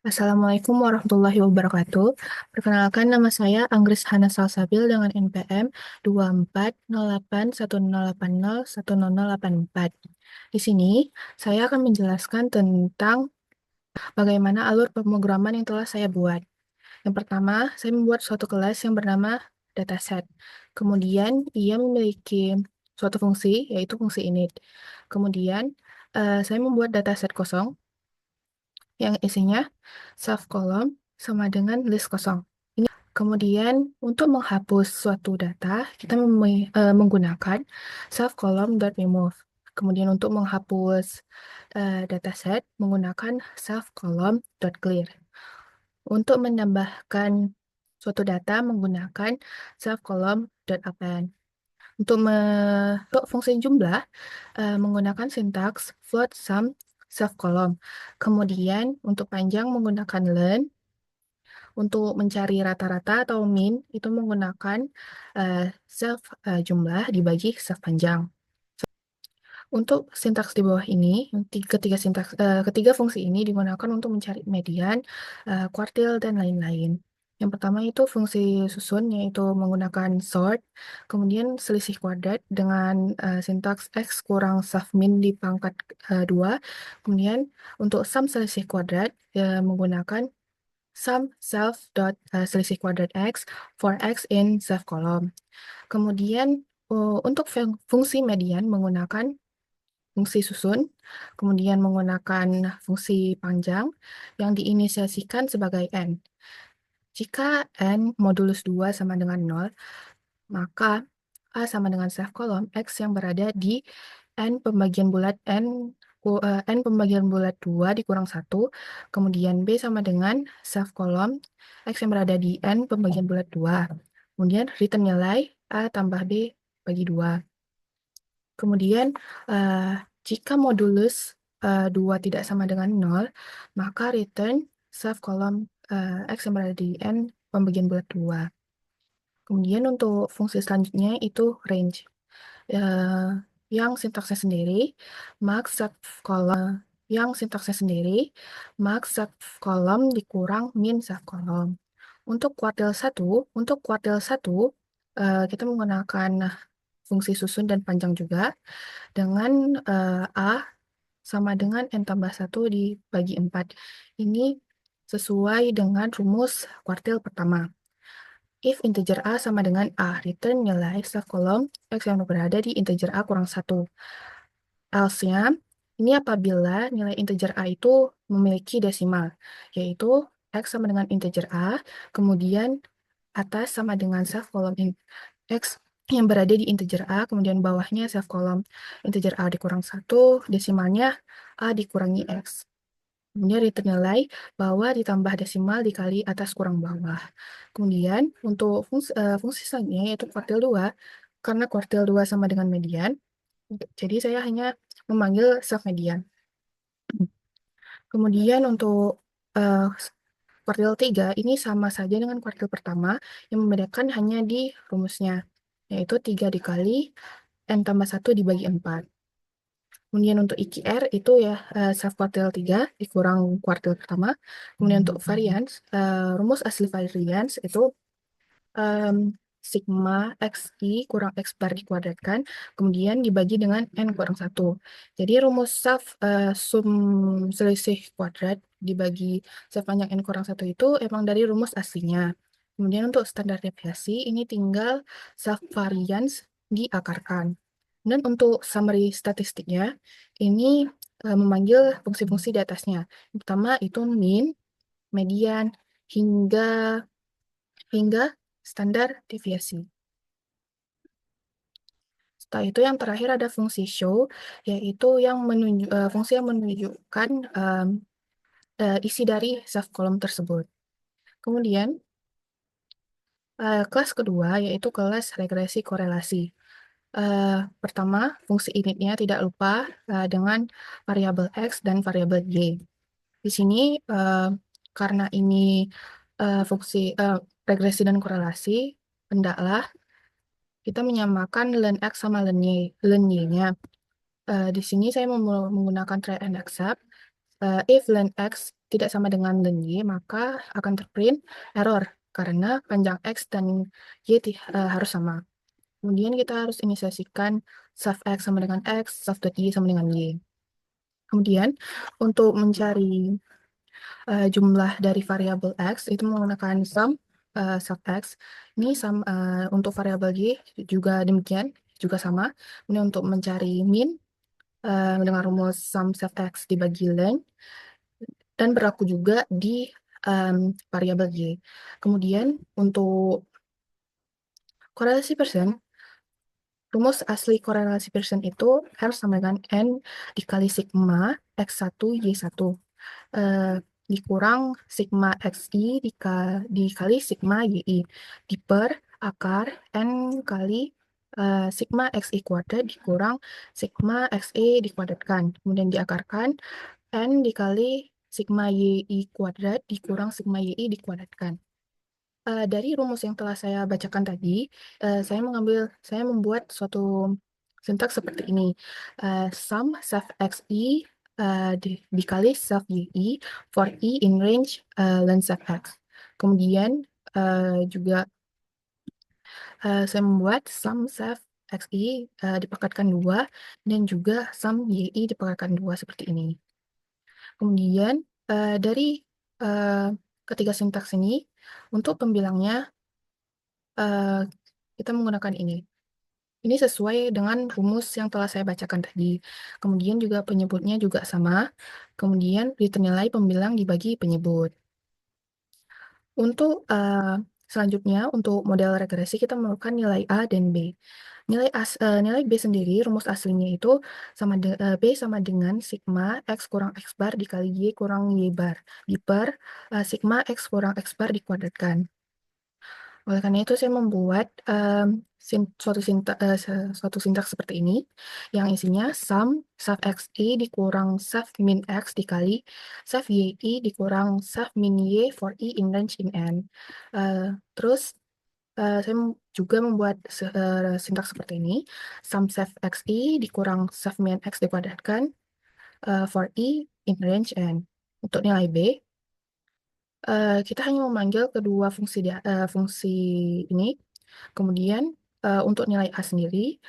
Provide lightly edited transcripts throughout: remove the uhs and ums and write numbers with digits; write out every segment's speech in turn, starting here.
Assalamualaikum warahmatullahi wabarakatuh. Perkenalkan nama saya Anggris Hana Salsabil dengan NPM 240810801084. Di sini saya akan menjelaskan tentang bagaimana alur pemrograman yang telah saya buat. Yang pertama, saya membuat suatu kelas yang bernama dataset. Kemudian ia memiliki suatu fungsi, yaitu fungsi init. Kemudian saya membuat dataset kosong yang isinya self column sama dengan list kosong. Kemudian untuk menghapus suatu data, kita menggunakan self column dot remove. Kemudian untuk menghapus dataset menggunakan self column dot clear. Untuk menambahkan suatu data menggunakan self column dot append. Untuk fungsi jumlah menggunakan sintaks float sum self column. Kemudian untuk panjang menggunakan len. Untuk mencari rata-rata atau min itu menggunakan self jumlah dibagi self panjang. Untuk sintaks di bawah ini, ketiga fungsi ini digunakan untuk mencari median, kuartil, dan lain-lain. Yang pertama itu fungsi susun, yaitu menggunakan sort, kemudian selisih kuadrat dengan sintaks x kurang self min di pangkat 2, kemudian untuk sum selisih kuadrat menggunakan sum self dot selisih kuadrat x for x in self column. Kemudian untuk fungsi median menggunakan fungsi susun, kemudian menggunakan fungsi panjang yang diinisiasikan sebagai n. Jika n modulus 2 sama dengan 0, maka A sama dengan self column X yang berada di n pembagian bulat n pembagian bulat 2 dikurang 1, kemudian B sama dengan self column X yang berada di n pembagian bulat 2. Kemudian return nilai A tambah B bagi 2. Kemudian jika modulus 2 tidak sama dengan 0, maka return self column X yang berada di n pembagian bulat 2. Kemudian untuk fungsi selanjutnya itu range. Yang sintaksnya sendiri, max sub column yang sintaksnya sendiri, max sub column dikurang min sub column. Untuk kuartil 1 kita menggunakan fungsi susun dan panjang juga dengan A sama dengan n tambah 1 dibagi 4. Ini sesuai dengan rumus kuartil pertama. If integer A sama dengan A, return nilai self column X yang berada di integer A kurang 1. Else-nya, ini apabila nilai integer A itu memiliki desimal, yaitu X sama dengan integer A, kemudian atas sama dengan self column X yang berada di integer A, kemudian bawahnya self column integer A dikurang 1, desimalnya A dikurangi X. Kemudian return nilai bawah ditambah desimal dikali atas kurang bawah. Kemudian untuk fungsi selanjutnya yaitu kuartil 2, karena kuartil 2 sama dengan median, jadi saya hanya memanggil self median. Kemudian untuk kuartil 3 ini sama saja dengan kuartil pertama, yang membedakan hanya di rumusnya, yaitu 3 dikali n tambah 1 dibagi 4. Kemudian untuk IQR itu ya self kuartil 3 dikurang kuartil pertama. Kemudian untuk variance, rumus asli variance itu sigma xi kurang x bar dikuadratkan, kemudian dibagi dengan n kurang 1. Jadi rumus sum selisih kuadrat dibagi sepanjang n kurang 1 itu emang dari rumus aslinya. Kemudian untuk standar deviasi, ini tinggal self variance diakarkan. Dan untuk summary statistiknya, ini memanggil fungsi-fungsi di atasnya. Yang pertama itu min, median, hingga hingga standar deviasi. Setelah itu yang terakhir ada fungsi show, yaitu yang fungsi yang menunjukkan isi dari self column tersebut. Kemudian kelas kedua yaitu kelas regresi korelasi. Pertama, fungsi initnya tidak lupa dengan variabel x dan variabel y. Di sini karena ini fungsi regresi dan korelasi, hendaklah kita menyamakan len x sama len y-nya. Di sini saya menggunakan try and except. If len x tidak sama dengan len Y, maka akan terprint error karena panjang X dan Y harus sama. Kemudian kita harus inisiasikan sub X sama dengan X, sub.Y sama dengan Y. Kemudian untuk mencari jumlah dari variabel X itu menggunakan sum sub X. Ini sum untuk variabel Y juga demikian, juga sama. Kemudian untuk mencari min dengan rumus sum sub X dibagi len dan berlaku juga di variabel Y. Kemudian untuk korelasi persen, rumus asli korelasi persen itu R sama dengan N dikali sigma X1 Y1 dikurang sigma XI dikali sigma YI diper akar N kali sigma XI kuadrat dikurang sigma XE dikuadratkan. Kemudian diakarkan N dikali sigma YI kuadrat dikurang sigma YI dikuadratkan. Dari rumus yang telah saya bacakan tadi, saya membuat suatu sintaks seperti ini. Sum sub xi dikali sub yi for i in range len sub x. Kemudian juga saya membuat sum sub xi dipangkatkan 2 dan juga sum yi dipangkatkan 2 seperti ini. Kemudian dari ketiga sintaks ini, untuk pembilangnya kita menggunakan ini. Ini sesuai dengan rumus yang telah saya bacakan tadi. Kemudian juga penyebutnya juga sama. Kemudian nilai pembilang dibagi penyebut. Untuk selanjutnya, untuk model regresi kita memerlukan nilai A dan B. Nilai B sendiri, rumus aslinya itu B sama dengan sigma X kurang X bar dikali Y kurang Y bar. Diper sigma X kurang X bar dikuadratkan. Oleh karena itu, saya membuat suatu sintaks seperti ini, yang isinya sum sub xi dikurang sub min x dikali sub yi dikurang sub min y for i in range in n. Terus, saya juga membuat sintaks seperti ini, sum sub xi dikurang sub min x dikuadratkan for i in range n. Untuk nilai B, kita hanya memanggil kedua fungsi ini. Kemudian untuk nilai A sendiri,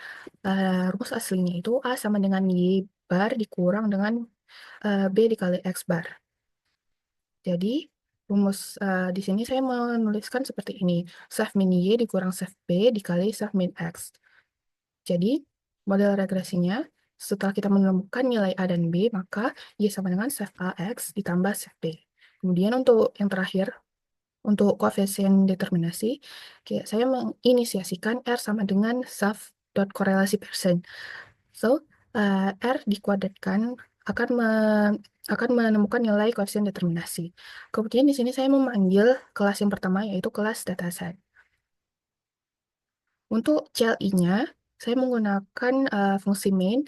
rumus aslinya itu A sama dengan Y bar dikurang dengan B dikali X bar. Jadi rumus di sini saya menuliskan seperti ini. Sub min Y dikurang sub B dikali sub min X. Jadi model regresinya, setelah kita menemukan nilai A dan B, maka Y sama dengan sub AX ditambah sub B. Kemudian untuk yang terakhir, untuk koefisien determinasi, saya menginisiasikan R sama dengan sub dot korelasi persen. So, R dikuadratkan akan menemukan nilai koefisien determinasi. Kemudian di sini saya memanggil kelas yang pertama, yaitu kelas dataset. Untuk CLI-nya, saya menggunakan fungsi main,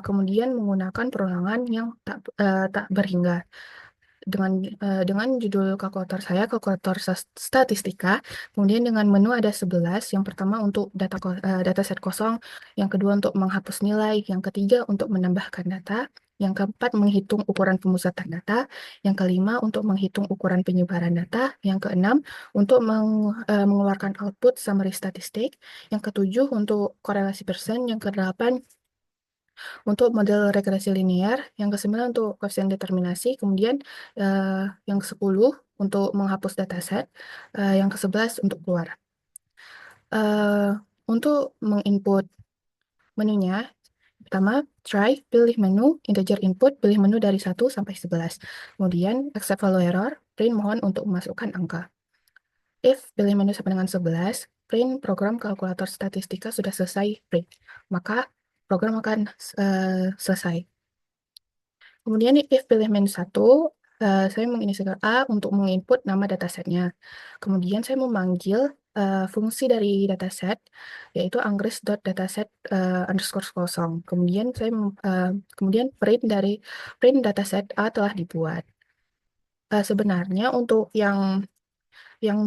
kemudian menggunakan perulangan yang tak berhingga. Dengan judul kalkulator saya, kalkulator statistika, kemudian dengan menu ada 11, yang pertama untuk dataset kosong, yang kedua untuk menghapus nilai, yang ketiga untuk menambahkan data, yang keempat menghitung ukuran pemusatan data, yang kelima untuk menghitung ukuran penyebaran data, yang keenam untuk mengeluarkan output summary statistik, yang ketujuh untuk korelasi persen, yang kedelapan untuk model regresi linear, yang ke-9 untuk koefisien determinasi, kemudian yang ke-10 untuk menghapus dataset, yang ke-11 untuk keluar. Untuk menginput menunya, pertama, try, pilih menu, integer input, pilih menu dari 1 sampai 11. Kemudian, accept value error, print mohon untuk memasukkan angka. If pilih menu sampai dengan 11, print program kalkulator statistika sudah selesai print. Maka program akan selesai. Kemudian if pilih menu 1, saya menginisialkan A untuk menginput nama datasetnya. Kemudian saya memanggil fungsi dari dataset, yaitu anggris.dataset underscore kosong. Kemudian kemudian print dataset A telah dibuat. Sebenarnya untuk yang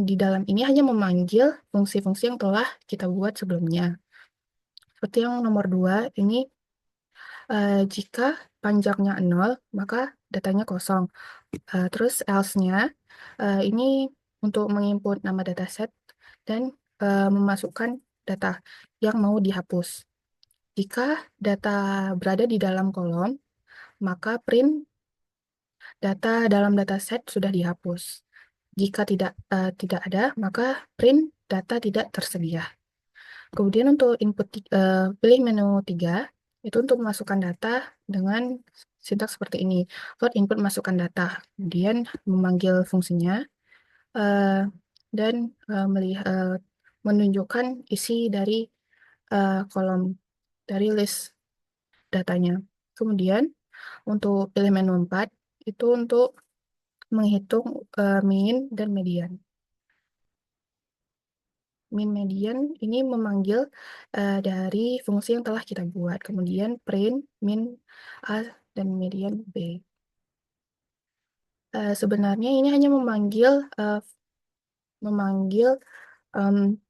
di dalam ini hanya memanggil fungsi-fungsi yang telah kita buat sebelumnya. Seperti yang nomor 2, ini jika panjangnya 0, maka datanya kosong. Terus else-nya, ini untuk menginput nama dataset dan memasukkan data yang mau dihapus. Jika data berada di dalam kolom, maka print data dalam dataset sudah dihapus. Jika tidak ada, maka print data tidak tersedia. Kemudian untuk pilih menu 3, itu untuk memasukkan data dengan sintaks seperti ini. Load input masukkan data, kemudian memanggil fungsinya, eh, dan menunjukkan isi dari kolom dari list datanya. Kemudian untuk pilih menu 4, itu untuk menghitung min dan median. Min median ini memanggil dari fungsi yang telah kita buat. Kemudian print min A dan median B. Sebenarnya ini hanya memanggil em,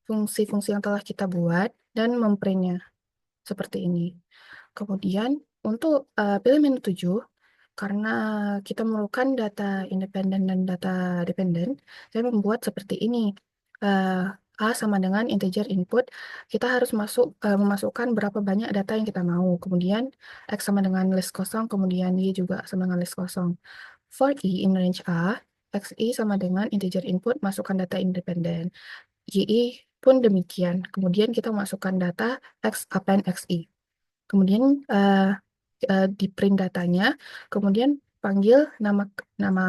fungsi-fungsi yang telah kita buat dan memprintnya seperti ini. Kemudian untuk pilih menu 7, karena kita memerlukan data independen dan data dependen, saya membuat seperti ini. A sama dengan integer input, kita harus memasukkan berapa banyak data yang kita mau. Kemudian X sama dengan list kosong, kemudian Y juga sama dengan list kosong. For I in range A, XI sama dengan integer input, masukkan data independen. YI pun demikian. Kemudian kita masukkan data X append XI. Kemudian di print datanya, kemudian panggil nama nama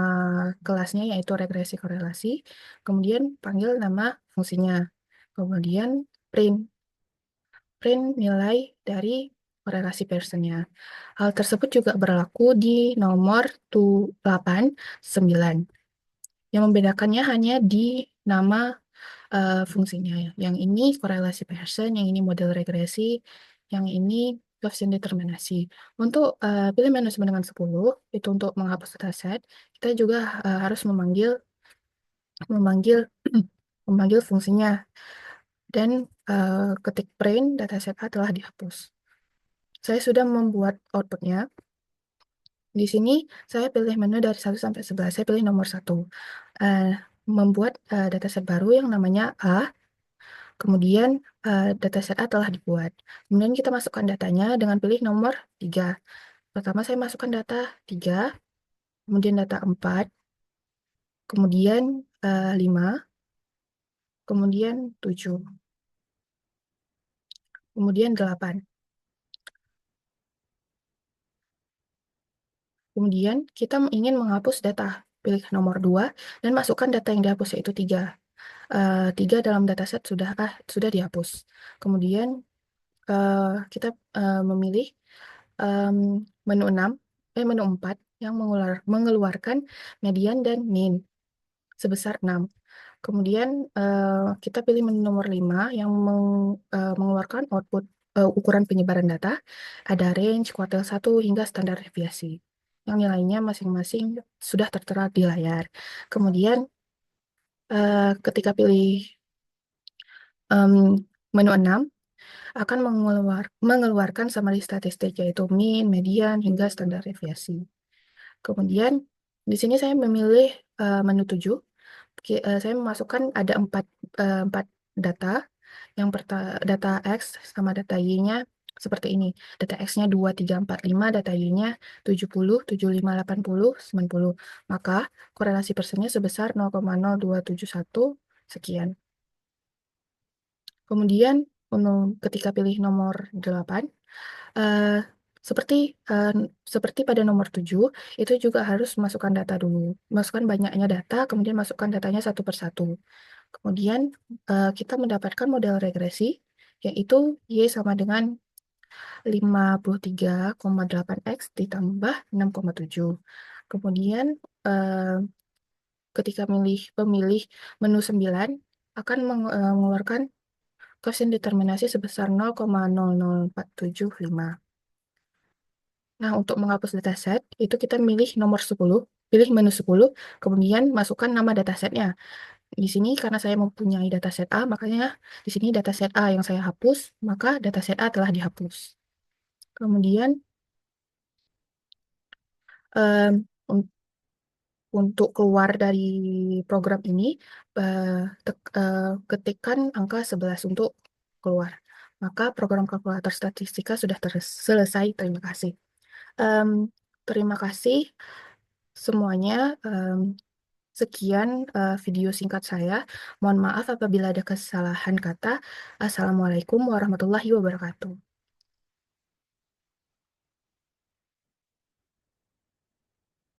kelasnya yaitu regresi korelasi, kemudian panggil nama fungsinya, kemudian print nilai dari korelasi Pearsonnya. Hal tersebut juga berlaku di nomor 8, 9. Yang membedakannya hanya di nama fungsinya. Yang ini korelasi Pearson, yang ini model regresi, yang ini koefisien determinasi. Untuk pilih menu sama dengan 10, itu untuk menghapus dataset, kita juga harus memanggil memanggil fungsinya dan ketik print dataset A telah dihapus. Saya sudah membuat outputnya. Di sini saya pilih menu dari 1 sampai 11. Saya pilih nomor 1. Membuat dataset baru yang namanya A. Kemudian dataset A telah dibuat. Kemudian kita masukkan datanya dengan pilih nomor 3. Pertama saya masukkan data 3, kemudian data 4, kemudian 5, kemudian 7, kemudian 8. Kemudian kita ingin menghapus data. Pilih nomor 2 dan masukkan data yang dihapus yaitu 3. 3 dalam dataset sudah dihapus. Kemudian kita memilih menu 4 yang mengeluarkan median dan min sebesar 6. Kemudian kita pilih menu nomor 5 yang mengeluarkan output ukuran penyebaran data, ada range, kuartil 1 hingga standar deviasi. Yang nilainya masing-masing sudah tertera di layar. Kemudian ketika pilih menu 6, akan mengeluarkan summary statistik yaitu min, median, hingga standar deviasi. Kemudian di sini saya memilih menu 7. Saya memasukkan ada 4 data. Yang data X sama data Y-nya seperti ini. Data X-nya 2, 3, 4, 5, data Y-nya 70, 75, 80, 90. Maka korelasi persennya sebesar 0,0271 sekian. Kemudian ketika pilih nomor 8, seperti pada nomor 7, itu juga harus masukkan data dulu. Masukkan banyaknya data, kemudian masukkan datanya satu persatu. Kemudian kita mendapatkan model regresi, yaitu Y sama dengan 53,8X ditambah 6,7. Kemudian ketika pemilih menu 9, akan mengeluarkan koefisien determinasi sebesar 0,00475. Nah, untuk menghapus dataset, itu kita pilih menu 10, kemudian masukkan nama datasetnya. Di sini karena saya mempunyai dataset A, makanya di sini dataset A yang saya hapus, maka dataset A telah dihapus. Kemudian Em, un- untuk keluar dari program ini, ketikkan angka 11 untuk keluar. Maka program kalkulator statistika sudah selesai. Terima kasih. Em, Terima kasih semuanya. Sekian video singkat saya. Mohon maaf apabila ada kesalahan kata. Assalamualaikum warahmatullahi wabarakatuh.